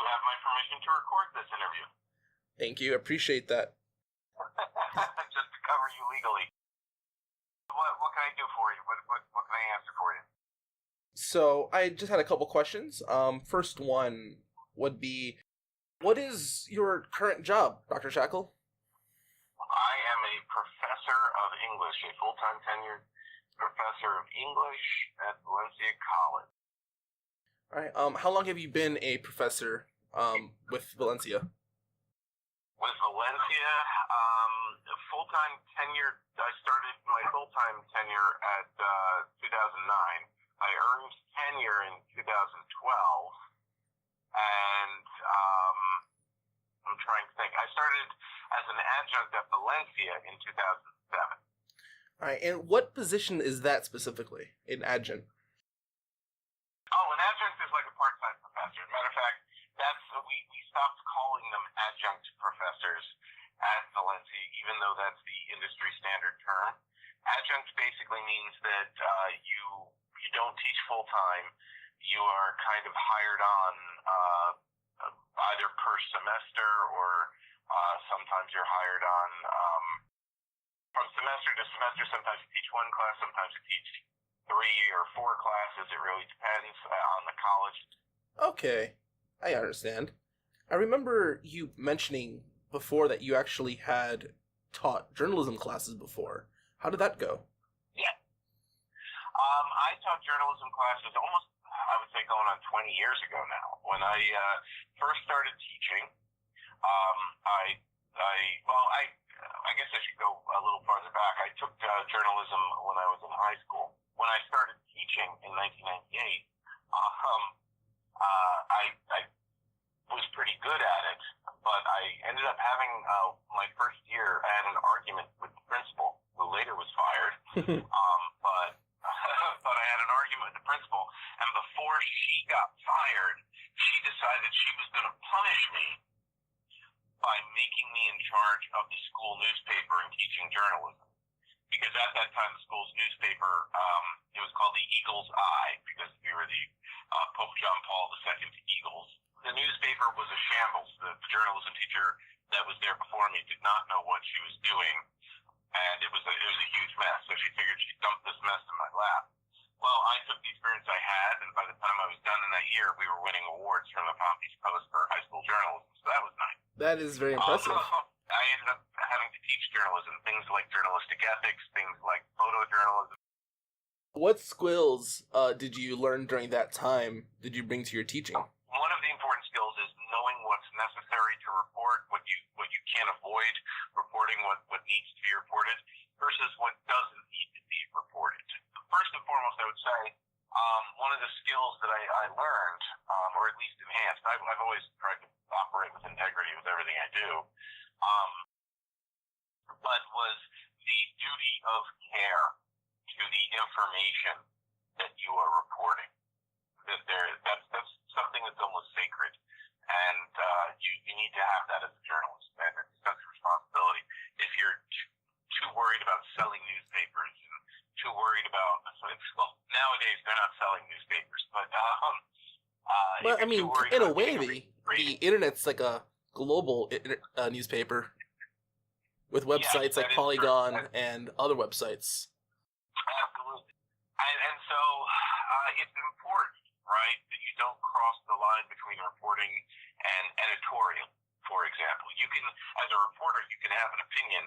have my permission to record this interview. Thank you. Appreciate that. Just to cover you legally. What can I do for you? What can I answer for you? So, I just had a couple questions. First one would be, what is your current job, Dr. Schachel? I am a professor of English, a full-time tenured professor of English at Valencia College. All right. How long have you been a professor with Valencia? With Valencia, full-time tenure, I started my full-time tenure at 2009. I earned tenure in 2012, and I'm trying to think. I started as an adjunct at Valencia in 2007. All right. And what position is that specifically, an adjunct? Oh, an adjunct is like a part-time professor. As a matter of fact, we stopped calling them adjunct professors at Valencia, even though that's the industry standard term. Adjunct basically means that you don't teach full-time. You are kind of hired on either per semester or sometimes you're hired on from semester to semester. Sometimes you teach one class, sometimes you teach 3 or 4 classes. It really depends on the college. Okay. I understand. I remember you mentioning before that you actually had taught journalism classes before. How did that go? Yeah. I taught journalism classes almost, I would say, going on 20 years ago now. When I first started teaching, I guess I should go a little farther back. I took journalism when I was in high school. When I started teaching in 1998, I was pretty good at it, but I ended up having my first year. I had an argument with the principal, who later was fired. But but I had an argument with the principal, and before she got fired, she decided she was going to punish me by making me in charge of the school newspaper and teaching journalism. Because at that time, the school's newspaper, it was called the Eagle's Eye, because we were the Pope John Paul II Eagles. The newspaper was a shambles. The journalism teacher that was there before me did not know what she was doing, and it was a huge mess. So she figured she'd dump this mess in my lap. Well, I took the experience I had, and by the time I was done in that year, we were winning awards from the Palm Beach Post for high school journalism. So that was nice. That is very impressive. I ended up having to teach journalism, things like journalistic ethics, things like photojournalism. What skills did you learn during that time did you bring to your teaching? One of the important skills is knowing what's necessary to report, what you can't avoid reporting, what needs to be reported, versus what doesn't need to be reported. First and foremost, I would say one of the skills that I learned, or at least enhanced, I've always tried to operate with integrity with everything I do, but was the duty of care to the information that you are reporting. That's something that's almost sacred, and you need to have that as a journalist. And it's a sense of responsibility. If you're too worried about selling newspapers and too worried about, well, nowadays they're not selling newspapers, but Well, I mean, in a way, the internet's like a global newspaper with websites like Polygon and other websites. Absolutely. And so it's important, right, that you don't cross the line between reporting and editorial, for example. You can, as a reporter, you can have an opinion,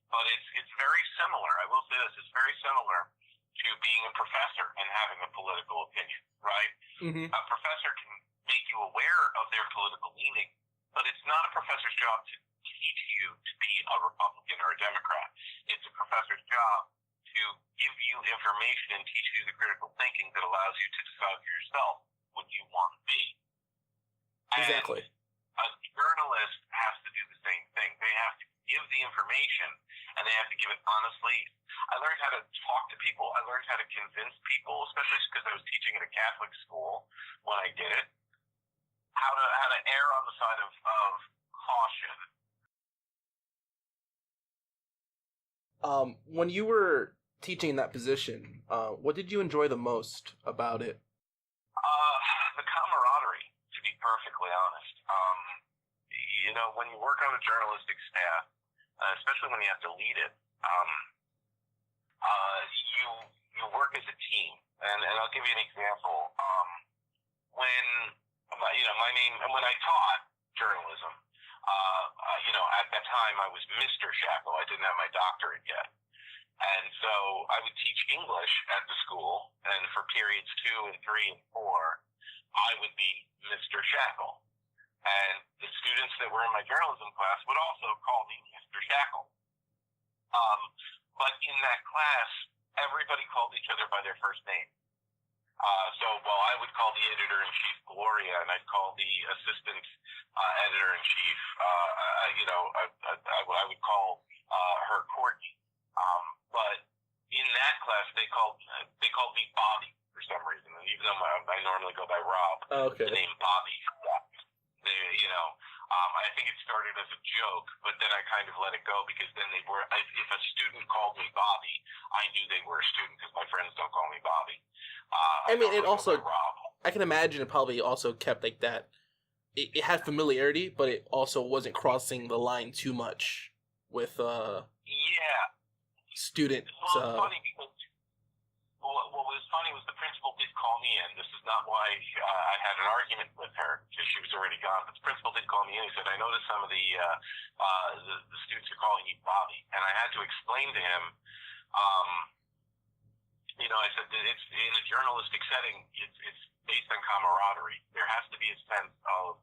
but it's very similar. I will say this, it's very similar to being a professor and having a political opinion, right? Mm-hmm. A professor can make you aware of their political leaning, but it's not a professor's job to teach you to be a Republican or a Democrat. It's a professor's job to give you information and teach you the critical thinking that allows you to decide for yourself what you want to be. Exactly. And a journalist has to do the same thing. They have to give the information, and they have to give it honestly. I learned how to talk to people. I learned how to convince people, especially because I was teaching at a Catholic school when I did it, how to err on the side of caution. When you were teaching in that position, what did you enjoy the most about it? The camaraderie, to be perfectly perfectly honest. When you work on a journalistic staff, especially when you have to lead it, you work as a team. And I'll give you an example. When I taught journalism, at that time I was Mr. Schachel. I didn't have my doctorate yet. And so I would teach English at the school, and for periods 2 and 3 and 4, I would be Mr. Schachel. And the students that were in my journalism class would also call me Mr. Schachel. But in that class, everybody called each other by their first name. So while I would call the editor-in-chief Gloria, and I'd call the assistant editor-in-chief, I would call her Courtney. But in that class, they called me Bobby for some reason. And even though I normally go by Rob, the name Bobby. I think it started as a joke, but then I kind of let it go because then if a student called me Bobby, I knew they were a student because my friends don't call me Bobby. I can imagine it probably also kept like that. It had familiarity, but it also wasn't crossing the line too much with student. Well, funny because what was funny was the principal did call me in. This is not why I had an argument with her because she was already gone. But the principal did call me in. He said, "I noticed some of the students are calling you Bobby," and I had to explain to him. I said that it's in a journalistic setting. It's based on camaraderie. There has to be a sense of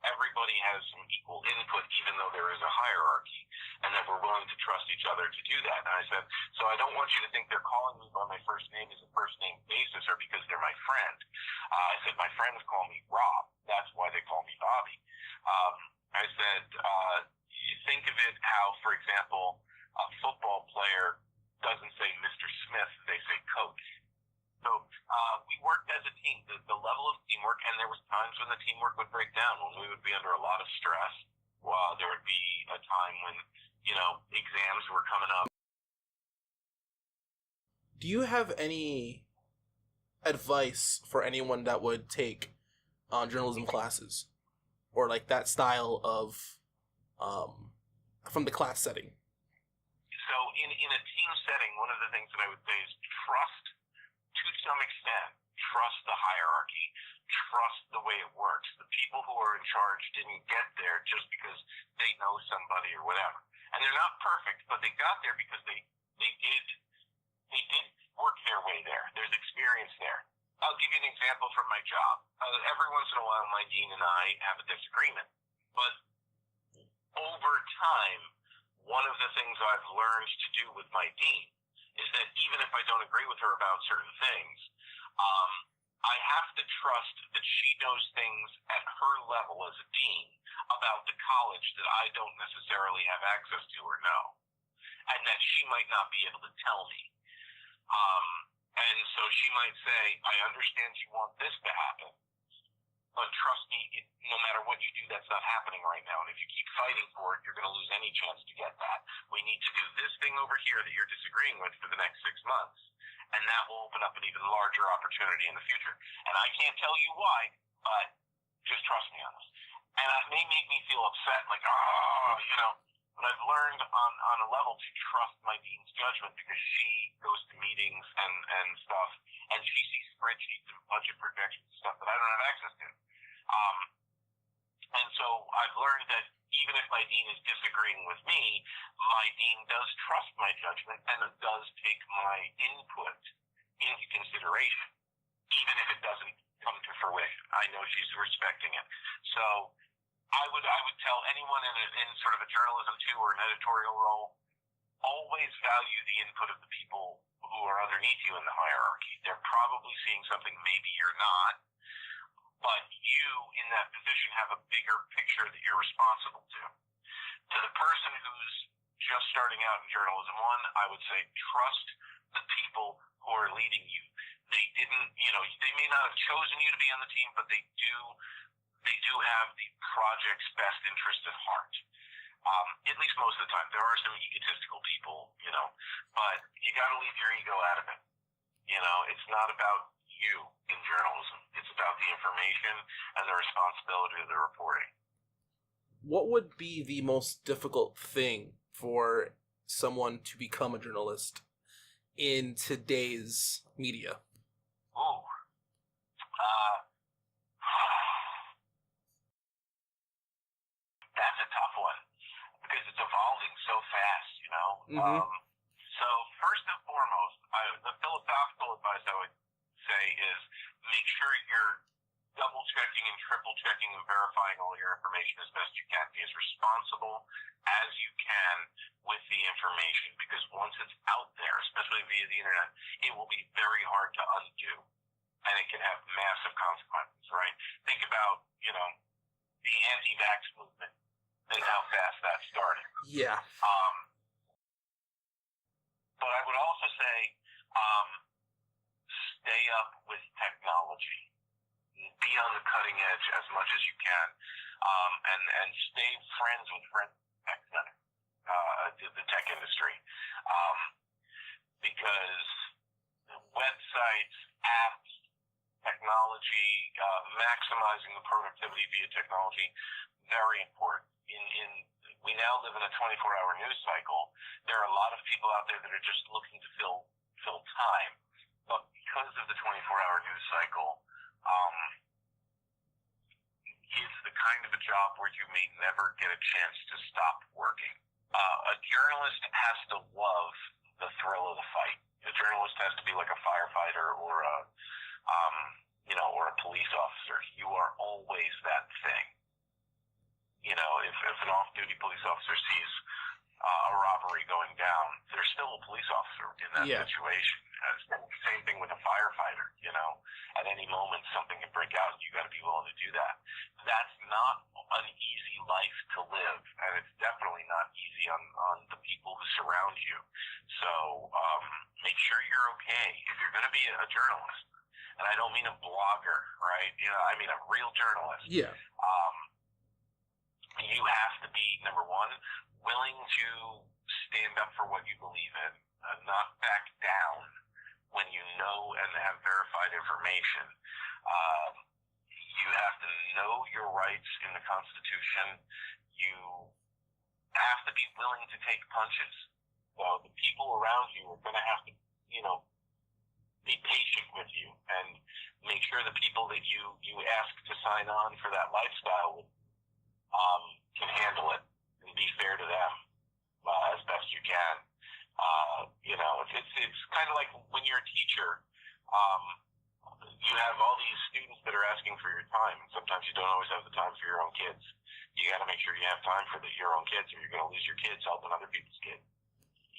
everybody has some equal input, even though there is a hierarchy, and that we're willing to trust each other to do that. And I said, so I don't want you to think they're calling me by my first name as a first name basis or because they're my friend. I said, my friends call me Rob. That's why they call me Bobby. I said, you think of it how, for example, a football player doesn't say Mr. Smith, they say coach. So we worked as a team, the level of teamwork, and there was times when the teamwork would break down, when we would be under a lot of stress. There would be a time when, exams were coming up. Do you have any advice for anyone that would take journalism classes? Or like that style of, from the class setting? So in a team setting, one of the things that I would say is trust. To some extent, trust the hierarchy, trust the way it works. The people who are in charge didn't get there just because they know somebody or whatever. And they're not perfect, but they got there because they did work their way there. There's experience there. I'll give you an example from my job. Every once in a while, my dean and I have a disagreement. But over time, one of the things I've learned to do with my dean is that even if I don't agree with her about certain things, I have to trust that she knows things at her level as a dean about the college that I don't necessarily have access to or know, and that she might not be able to tell me. And so she might say, I understand you want this to happen, but trust me, no matter what you do, that's not happening right now. And if you keep fighting for it, you're going to lose any chance to get that. We need to do this thing over here that you're disagreeing with for the next 6 months. And that will open up an even larger opportunity in the future. And I can't tell you why, but just trust me on this. And it may make me feel upset, like, but I've learned on a level to trust my dean's judgment because she goes to meetings and stuff, and she sees spreadsheets and budget projections and stuff that I don't have access to. And so I've learned that even if my dean is disagreeing with me, my dean does trust my judgment and does take my input into consideration, even if it doesn't come to fruition. I know she's respecting it. So I would tell anyone in sort of a journalism too or an editorial role, always value the input of the people who are underneath you in the hierarchy. They're probably seeing something maybe you're not, but you in that position have a bigger picture that you're responsible to. To the person who's just starting out in journalism, one, I would say trust the people who are leading you. They didn't, they may not have chosen you to be on the team, but they do have the project's best interest at heart. At least most of the time. There are some egotistical people, but you got to leave your ego out of it. It's not about you in journalism. It's It's about the information and the responsibility of the reporting. What would be the most difficult thing for someone to become a journalist in today's media? Ooh. That's a tough one because it's evolving so fast, you know? Mm-hmm. So first and foremost, the philosophical advice I would say is make sure you're double-checking and triple-checking and verifying all your information as best you can. Be as responsible as you can with the information, because once it's out there, especially via the internet, it will be very hard to undo, and it can have massive consequences, right? Think about, the anti-vax movement and how fast that started. Yeah. But I would also say stay up with technology. Be on the cutting edge as much as you can, and stay friends with tech center, the tech industry, because websites, apps, technology, maximizing the productivity via technology, very important. We now live in a 24-hour news cycle. There are a lot of people out there that are just looking to fill time, but because of the 24-hour news cycle, it's the kind of a job where you may never get a chance to stop working. A journalist has to love the thrill of the fight. A journalist has to be like a firefighter or or a police officer. You are always that thing. If an off-duty police officer sees a robbery going down, there's still a police officer in that situation. Same thing with a firefighter. At any moment something can break out, and you got to be willing to do that. That's not an easy life to live, and it's definitely not easy on the people who surround you. So make sure you're okay. If you're going to be a journalist, and I don't mean a blogger, right? I mean a real journalist. Yeah. You have to be, number one, willing to stand up for what you believe in, not back down when you know and have verified information. You have to know your rights in the Constitution. You have to be willing to take punches. The people around you are going to have to, be patient with you and make sure the people that you ask to sign on for that lifestyle can handle it and be fair to them as best you can. It's kind of like when you're a teacher, you have all these students that are asking for your time, and sometimes you don't always have the time for your own kids. You got to make sure you have time for your own kids, or you're going to lose your kids helping other people's kids.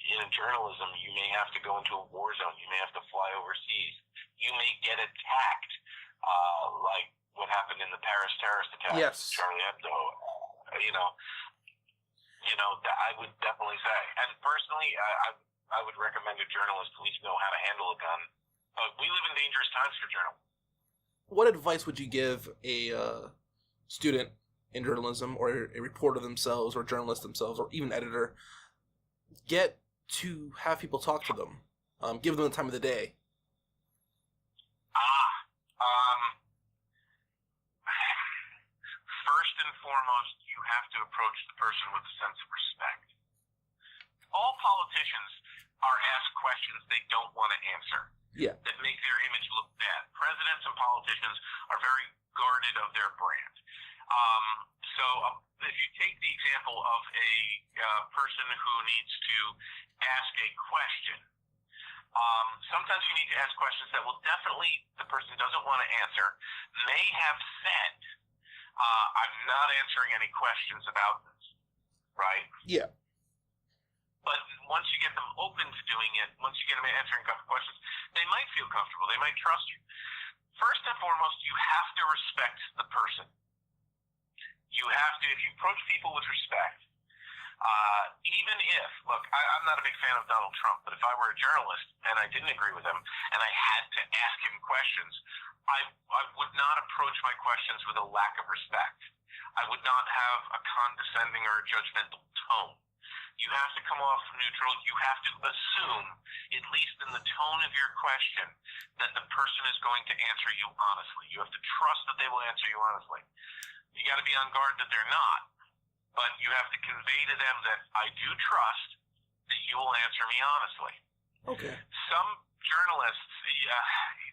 In journalism, you may have to go into a war zone. You may have to fly overseas. You may get attacked, like what happened in the Paris terrorist attack. Yes. Charlie Hebdo. I would definitely say, and personally, I would recommend a journalist at least know how to handle a gun. We live in dangerous times for journalists. What advice would you give a student in journalism, or a reporter themselves, or journalist themselves, or even editor, get to have people talk to them? Give them the time of the day. First and foremost, you have to approach the person with a sense of respect. All politicians are asked questions they don't want to answer. Yeah. That make their image look bad. Presidents and politicians are very guarded of their brand. If you take the example of a person who needs to ask a question, sometimes you need to ask questions that will definitely, the person doesn't want to answer, may have said, I'm not answering any questions about this, right? Yeah. But once you get them open to doing it, once you get them answering a couple questions, they might feel comfortable. They might trust you. First and foremost, you have to respect the person. You have to, if you approach people with respect, even if, look, I'm not a big fan of Donald Trump, but if I were a journalist and I didn't agree with him and I had to ask him questions, I would not approach my questions with a lack of respect. I would not have a condescending or a judgmental tone. You have to come off neutral. You have to assume, at least in the tone of your question, that the person is going to answer you honestly. You have to trust that they will answer you honestly. You got to be on guard that they're not, but you have to convey to them that I do trust that you will answer me honestly. Okay. Some journalists,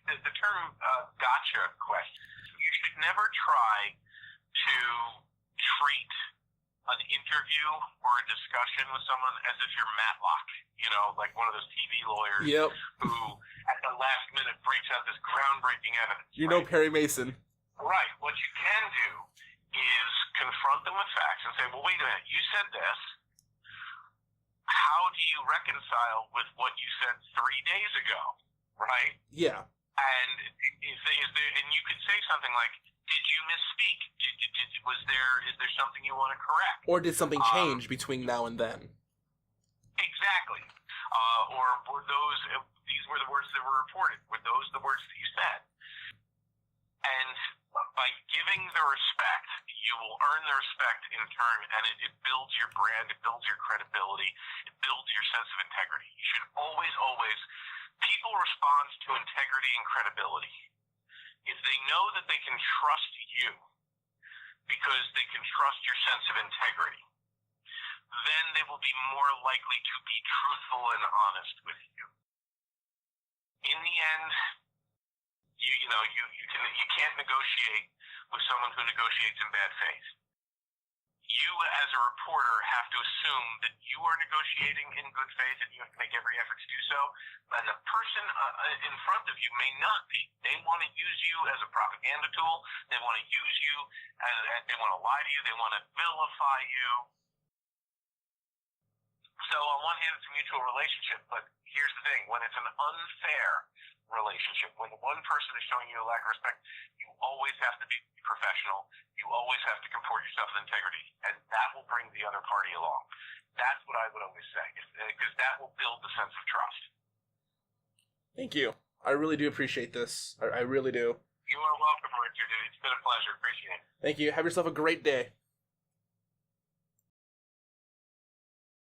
the term gotcha question, you should never try to treat an interview or a discussion with someone as if you're Matlock, like one of those TV lawyers who at the last minute breaks out this groundbreaking evidence. Right? Perry Mason. Right. What you can do is confront them with facts and say, well, wait a minute, you said this. How do you reconcile with what you said 3 days ago? Right? Yeah. And is there, and you could say something like, did you misspeak? Is there something you want to correct? Or did something change between now and then? Exactly. Or were these were the words that were reported? Were those the words that you said? And by giving the respect, you will earn the respect in turn, and it builds your brand, it builds your credibility, it builds your sense of integrity. You should always, people respond to integrity and credibility. If they know that they can trust you because they can trust your sense of integrity, then they will be more likely to be truthful and honest with you. In the end, you can't negotiate with someone who negotiates in bad faith. You, as a reporter, have to assume that you are negotiating in good faith and you have to make every effort to do so. And the person in front of you may not be. They want to use you as a propaganda tool. They want to use you, and they want to lie to you. They want to vilify you. So on one hand, it's a mutual relationship, but here's the thing. When it's an unfair relationship, when one person is showing you a lack of respect, you always have to be professional. You always have to comport yourself with integrity, and that will bring the other party along. That's what I would always say, because that will build the sense of trust. Thank you. I really do appreciate this. I really do. You are welcome, Richard. It's been a pleasure. Appreciate it. Thank you. Have yourself a great day.